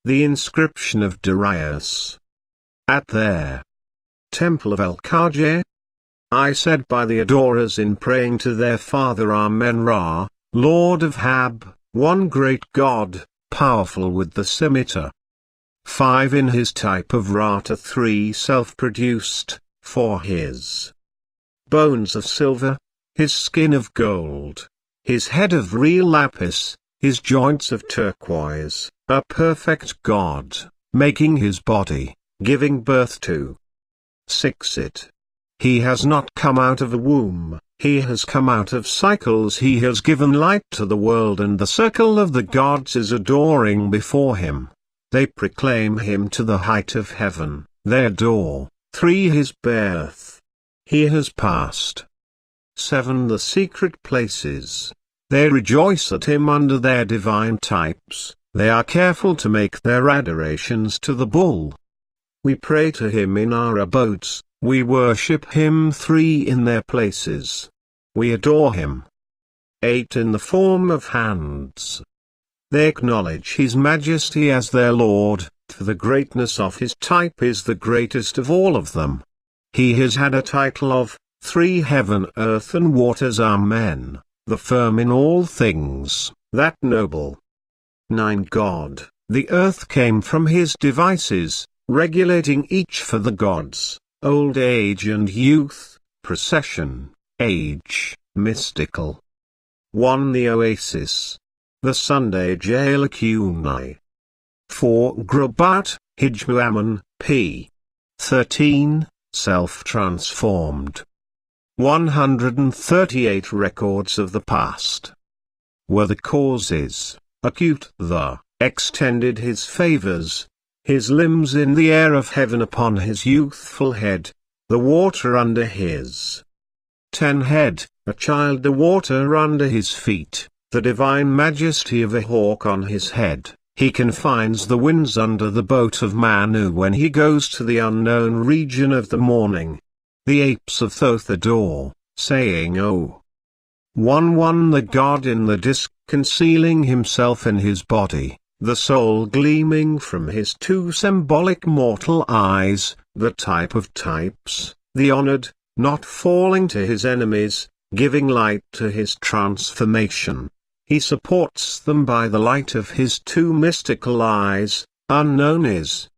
The inscription of Darius. At their temple of El-Kajeh, I said by the adorers in praying to their father Amen-Ra, Lord of Hab, one great God, powerful with the scimitar. 5 In his type of Rata 3 self-produced, 4 His bones of silver, his skin of gold, his head of real lapis, his joints of turquoise, a perfect God, making his body, giving birth to. 6 He has not come out of a womb, he has come out of cycles, he has given light to the world, and the circle of the gods is adoring before him. They proclaim him to the height of heaven, they adore. 3 His birth. He has passed. 7 The secret places. They rejoice at him under their divine types, they are careful to make their adorations to the bull. We pray to him in our abodes, we worship him. 3 In their places. We adore him. 8 In the form of hands. They acknowledge his majesty as their Lord, for the greatness of his type is the greatest of all of them. He has had a title of 3 Heaven, earth and waters. Amen, the firm in all things, that noble. 9 God, the earth came from his devices, regulating each for the gods, old age and youth, procession, age, mystical. 1 The oasis. The Sunday Jalakuni. 4 Grubat, Hijmuaman, p. 13, self-transformed. 138 Records of the past. Were the causes, acute the, extended his favors, his limbs in the air of heaven upon his youthful head, the water under his 10 head, a child the water under his feet, the divine majesty of a hawk on his head. He confines the winds under the boat of Manu when he goes to the unknown region of the morning. The apes of Thoth adore, saying O. 1 The God in the disk, concealing himself in his body, the soul gleaming from his 2 symbolic mortal eyes, the type of types, the honored, not falling to his enemies, giving light to his transformation. He supports them by the light of his 2 mystical eyes, unknown is.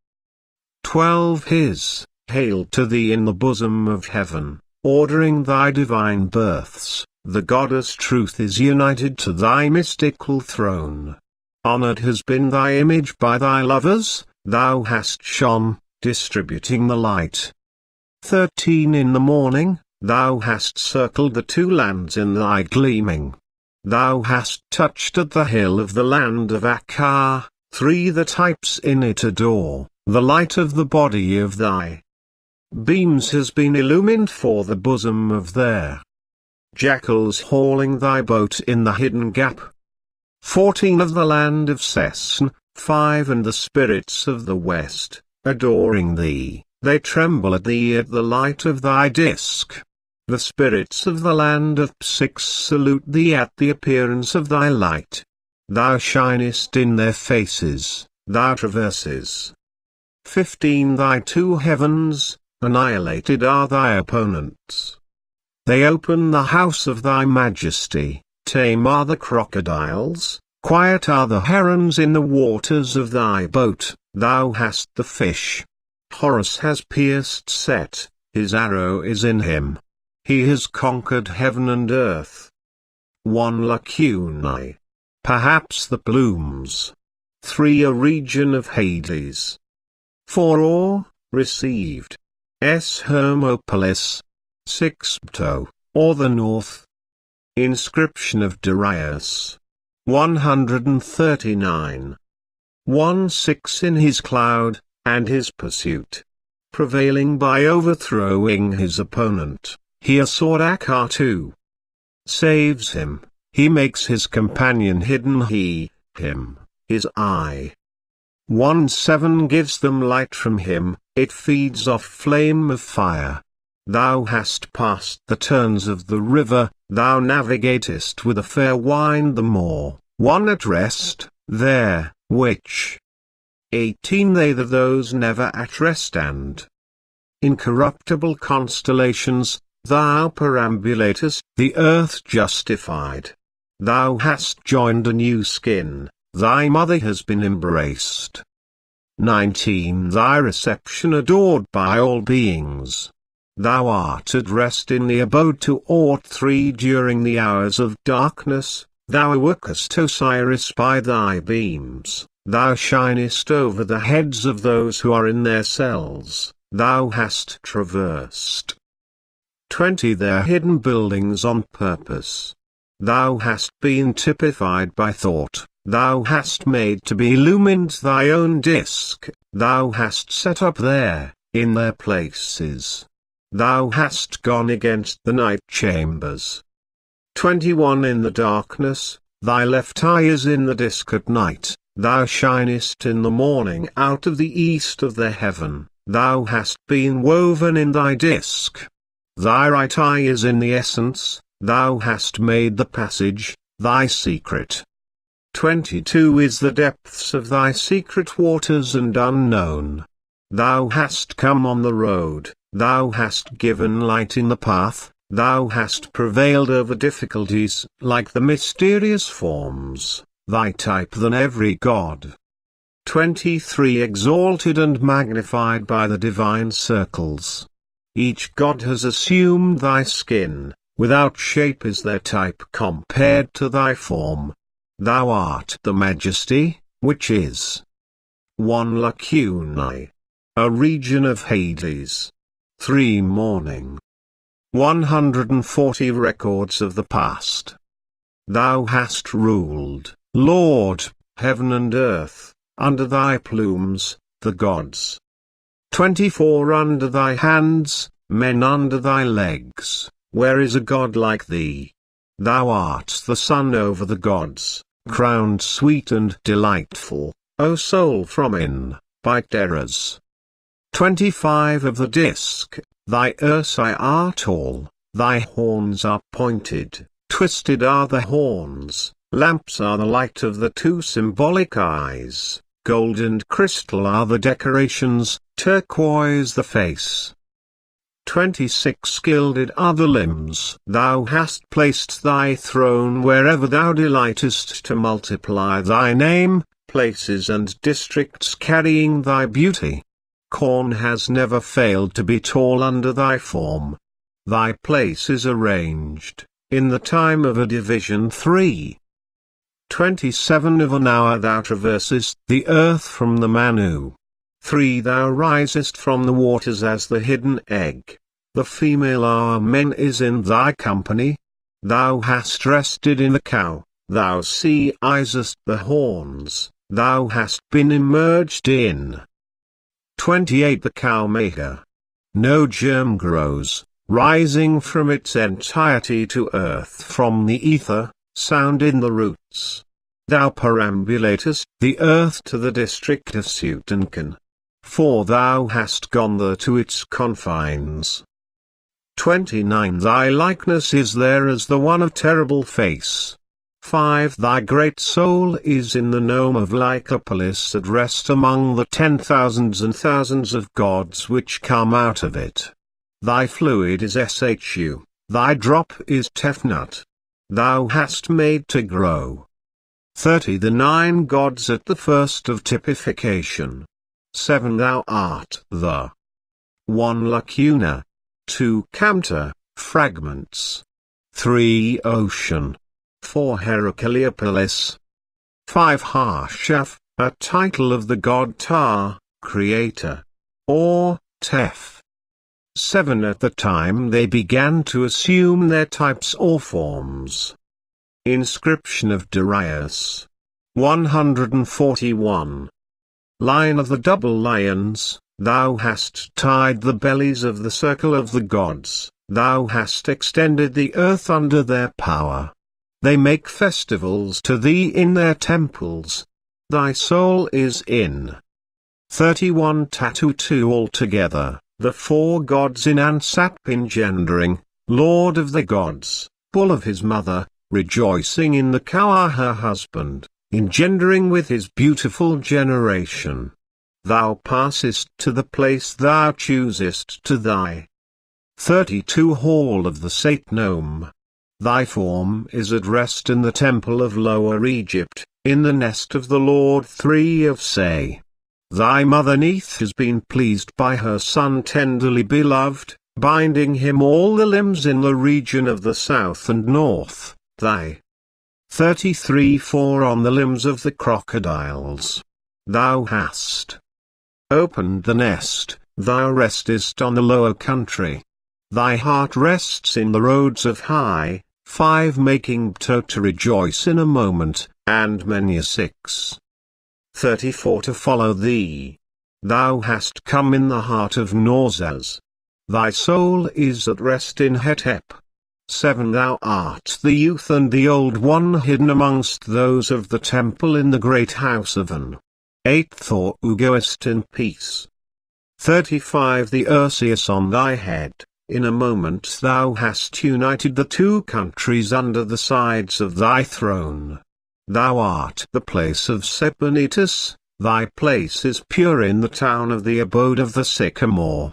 12 His, hail to thee in the bosom of heaven, ordering thy divine births, the goddess truth is united to thy mystical throne. Honored has been thy image by thy lovers, thou hast shone, distributing the light. 13 In the morning, thou hast circled the 2 lands in thy gleaming. Thou hast touched at the hill of the land of Akkar. 3 The types in it adore, the light of the body of thy beams has been illumined for the bosom of their jackals hauling thy boat in the hidden gap. 14 Of the land of Sesn. 5 And the spirits of the west, adoring thee, they tremble at thee at the light of thy disk. The spirits of the land of 6 salute thee at the appearance of thy light. Thou shinest in their faces, thou traverses. 15 Thy 2 heavens, annihilated are thy opponents. They open the house of thy majesty, tame are the crocodiles, quiet are the herons in the waters of thy boat, thou hast the fish. Horus has pierced Set, his arrow is in him. He has conquered heaven and earth. 1 Lacunae. Perhaps the plumes. 3 A region of Hades. 4 Or, received. S Hermopolis. 6 Pto, or the north. Inscription of Darius. 139. 1/6 In his cloud, and his pursuit. Prevailing by overthrowing his opponent. He assured Akkar 2. Saves him, he makes his companion hidden him, his eye. 1/7 Gives them light from him, it feeds off flame of fire. Thou hast passed the turns of the river, thou navigatest with a fair wind the more, 1 At rest, there, which 18 They that those never at rest and incorruptible constellations, thou perambulatest the earth justified. Thou hast joined a new skin, thy mother has been embraced. 19 Thy reception adored by all beings. Thou art at rest in the abode to ought 3 During the hours of darkness, thou awookest Osiris by thy beams, thou shinest over the heads of those who are in their cells, thou hast traversed 20 Their hidden buildings on purpose. Thou hast been typified by thought, thou hast made to be illumined thy own disk, thou hast set up there, in their places. Thou hast gone against the night chambers. 21 In the darkness, thy left eye is in the disk at night, thou shinest in the morning out of the east of the heaven, thou hast been woven in thy disk. Thy right eye is in the essence, thou hast made the passage, thy secret. 22 Is the depths of thy secret waters and unknown. Thou hast come on the road, thou hast given light in the path, thou hast prevailed over difficulties like the mysterious forms, thy type than every god. 23 Exalted and magnified by the divine circles. Each god has assumed thy skin, without shape is their type compared to thy form. Thou art the majesty, which is 1 Lacunae, a region of Hades. 3 Morning. 140 Records of the past. Thou hast ruled, Lord, heaven and earth, under thy plumes, the gods. 24 Under thy hands, men under thy legs, where is a god like thee? Thou art the sun over the gods, crowned sweet and delightful, O soul from in, by Darius. 25 Of the disk, thy ursi are tall, thy horns are pointed, twisted are the horns, lamps are the light of the 2 symbolic eyes, gold and crystal are the decorations, turquoise the face. 26 Gilded are the limbs. Thou hast placed thy throne wherever thou delightest to multiply thy name, places and districts carrying thy beauty. Corn has never failed to be tall under thy form. Thy place is arranged, in the time of a division 3. 27 Of an hour thou traversest the earth from the Manu. 3 Thou risest from the waters as the hidden egg. The female Amen is in thy company. Thou hast rested in the cow, thou seizest the horns, thou hast been immerged in 28 The cow maker. No germ grows, rising from its entirety to earth from the ether, sound in the roots. Thou perambulatest the earth to the district of Sutankan. For thou hast gone there to its confines. 29 Thy likeness is there as the one of terrible face. 5 Thy great soul is in the nome of Lycopolis at rest among the 10,000s and thousands of gods which come out of it. Thy fluid is Shu, thy drop is Tefnut. Thou hast made to grow 30 The 9 gods at the first of typification. 7 Thou art the 1 Lacuna, 2 Camta, fragments. 3 Ocean. 4 Heracleopolis. 5 Harshaf, a title of the god Ta, creator. Or, Tef. 7 At the time they began to assume their types or forms. Inscription of Darius. 141. Line of the double lions, thou hast tied the bellies of the circle of the gods, thou hast extended the earth under their power. They make festivals to thee in their temples. Thy soul is in 31 Tattoo 2 altogether, the 4 gods in Ansap engendering, Lord of the gods, bull of his mother, rejoicing in the cow her husband, engendering with his beautiful generation, thou passest to the place thou choosest to thy 32 Hall of the Satnome. Thy form is at rest in the temple of Lower Egypt, in the nest of the Lord 3 of Say. Thy mother Neith has been pleased by her son tenderly beloved, binding him all the limbs in the region of the south and north, thy 33 4 on the limbs of the crocodiles. Thou hast opened the nest, thou restest on the lower country. Thy heart rests in the roads of high, 5 making Ptah to rejoice in a moment, and many 34 to follow thee. Thou hast come in the heart of Nausas. Thy soul is at rest in Hetep. 7 Thou art the youth and the old one hidden amongst those of the temple in the great house of An. 8 Thou goest in peace. 35 The Ursius on thy head. In a moment thou hast united the 2 countries under the sides of thy throne. Thou art the place of Sebennytus, thy place is pure in the town of the abode of the sycamore.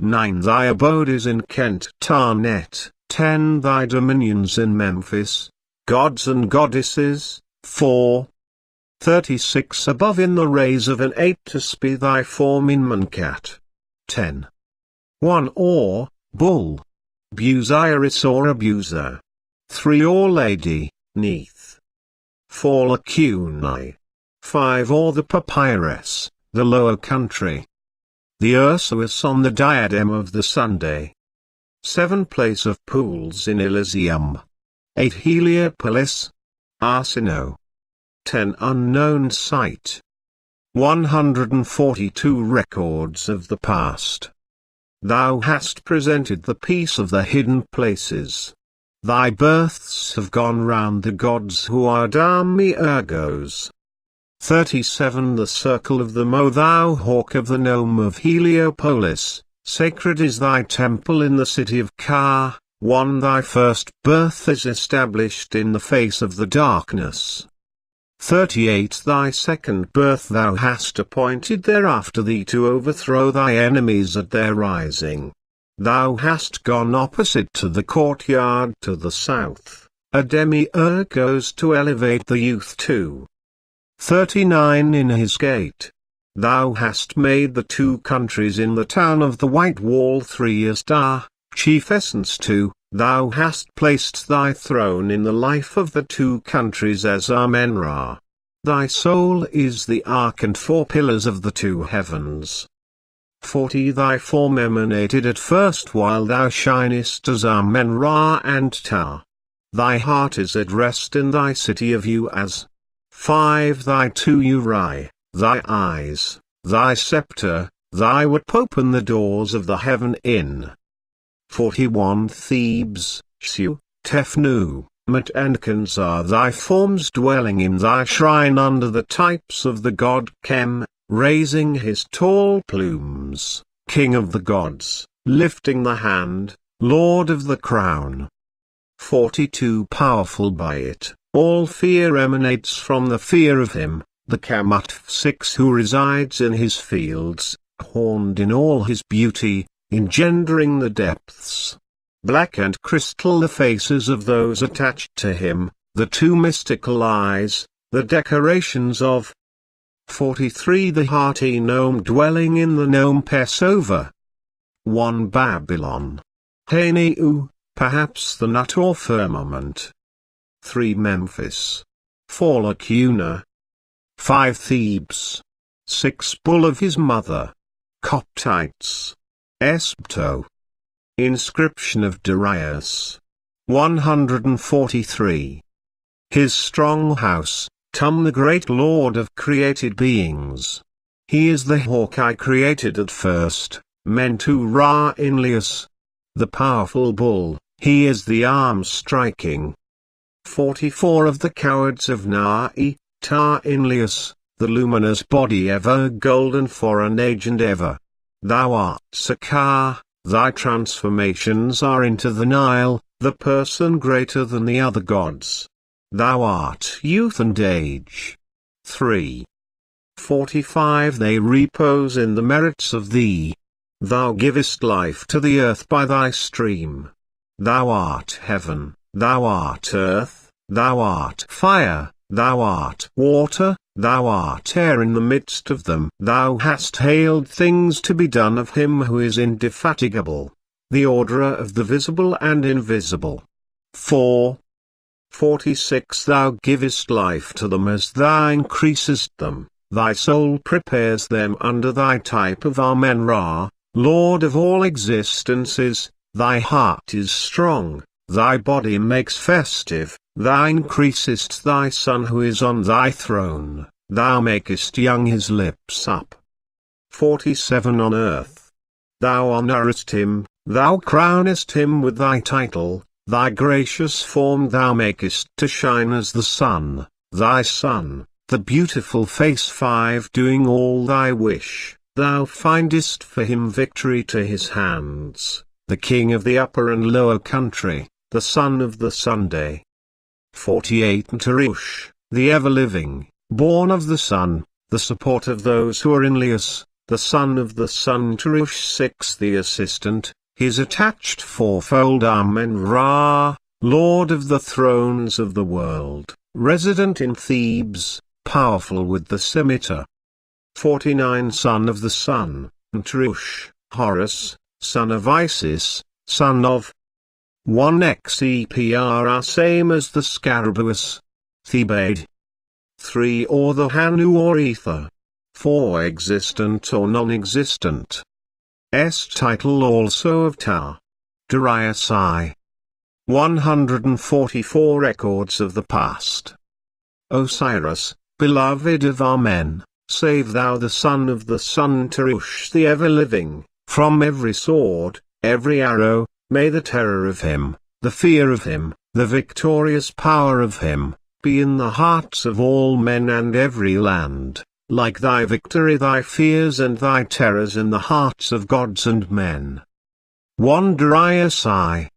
9 Thy abode is in Kent Tarnet. 10 Thy dominions in Memphis, gods and goddesses, 4. 36 Above in the rays of an 8 to spe thy form in Mankat. 10. 1 Or, bull. Busiris or abuser. 3 Or lady, Neith. 4 Lacuni. 5 Or the papyrus, the lower country. The Ursus on the diadem of the Sunday. 7 Place of pools in Elysium. 8 Heliopolis. Arsinoe. 10 Unknown site. 142 Records of the past. Thou hast presented the peace of the hidden places. Thy births have gone round the gods who are Dami Ergos. 37 The circle of the Mo thou hawk of the nome of Heliopolis, sacred is thy temple in the city of Ka. 1 Thy first birth is established in the face of the darkness. 38 Thy second birth thou hast appointed thereafter thee to overthrow thy enemies at their rising. Thou hast gone opposite to the courtyard to the south, a demi-ur goes to elevate the youth too. 39 In his gate. Thou hast made the 2 countries in the town of the White Wall 3 Star, chief essence 2, thou hast placed thy throne in the life of the 2 countries as Amenra. Thy soul is the ark and 4 pillars of the 2 heavens. 40 Thy form emanated at first while thou shinest as Amen-Ra and Ta. Thy heart is at rest in thy city of Uaz. 5 Thy 2 Uri, thy eyes, thy scepter, thy whip open the doors of the heaven in. 41 Thebes, Shu, Tefnu, Mat and Kans are thy forms dwelling in thy shrine under the types of the god Kem, raising his tall plumes, king of the gods, lifting the hand, lord of the crown. 42 Powerful by it, all fear emanates from the fear of him, the Kamatf 6 who resides in his fields, horned in all his beauty, engendering the depths. Black and crystal the faces of those attached to him, the 2 mystical eyes, the decorations of 43 The hearty gnome dwelling in the gnome Passover. 1 Babylon. Haneu, perhaps the nut or firmament. 3 Memphis. 4 Lacuna. 5 Thebes. 6 Bull of his mother. Coptites. Espto. Inscription of Darius. 143. His strong house, Tum the great lord of created beings. He is the hawk I created at first, Mentu Ra Inlius. The powerful bull, he is the arm striking. 44 Of the cowards of Nai, Ta Inlius, the luminous body ever golden for an age and ever. Thou art Sakar, thy transformations are into the Nile, the person greater than the other gods. Thou art youth and age. 3. 45 They repose in the merits of thee. Thou givest life to the earth by thy stream. Thou art heaven, thou art earth, thou art fire, thou art water, thou art air in the midst of them. Thou hast hailed things to be done of him who is indefatigable, the orderer of the visible and invisible. 46 Thou givest life to them as thou increasest them, thy soul prepares them under thy type of Amen-Ra, Lord of all existences. Thy heart is strong, thy body makes festive, thou increasest thy Son who is on thy throne, thou makest young his lips up. 47 On earth thou honourest him, thou crownest him with thy title, thy gracious form thou makest to shine as the sun, thy Son, the beautiful face. 5 Doing all thy wish, thou findest for him victory to his hands, the King of the upper and lower country, the Son of the Sunday. 48 Tarush, the ever-living, born of the sun, the support of those who are in Lias, the Son of the Sun. Tarush 6 The assistant, his attached fourfold Amen-Ra, Lord of the thrones of the world, resident in Thebes, powerful with the scimitar. 49 Son of the Sun, Tarush, Horus, son of Isis, son of 1 Xepra same as the Scarabaeus. Thebaid. 3 Or the Hanu or Ether. 4 Existent or non-existent. S title also of Ta. Darius I. 144 Records of the past. Osiris, beloved of Amen, save thou the Son of the Sun. Tarush the ever-living, from every sword, every arrow, may the terror of him, the fear of him, the victorious power of him, be in the hearts of all men and every land, like thy victory, thy fears and thy terrors in the hearts of gods and men. 1 Darius I.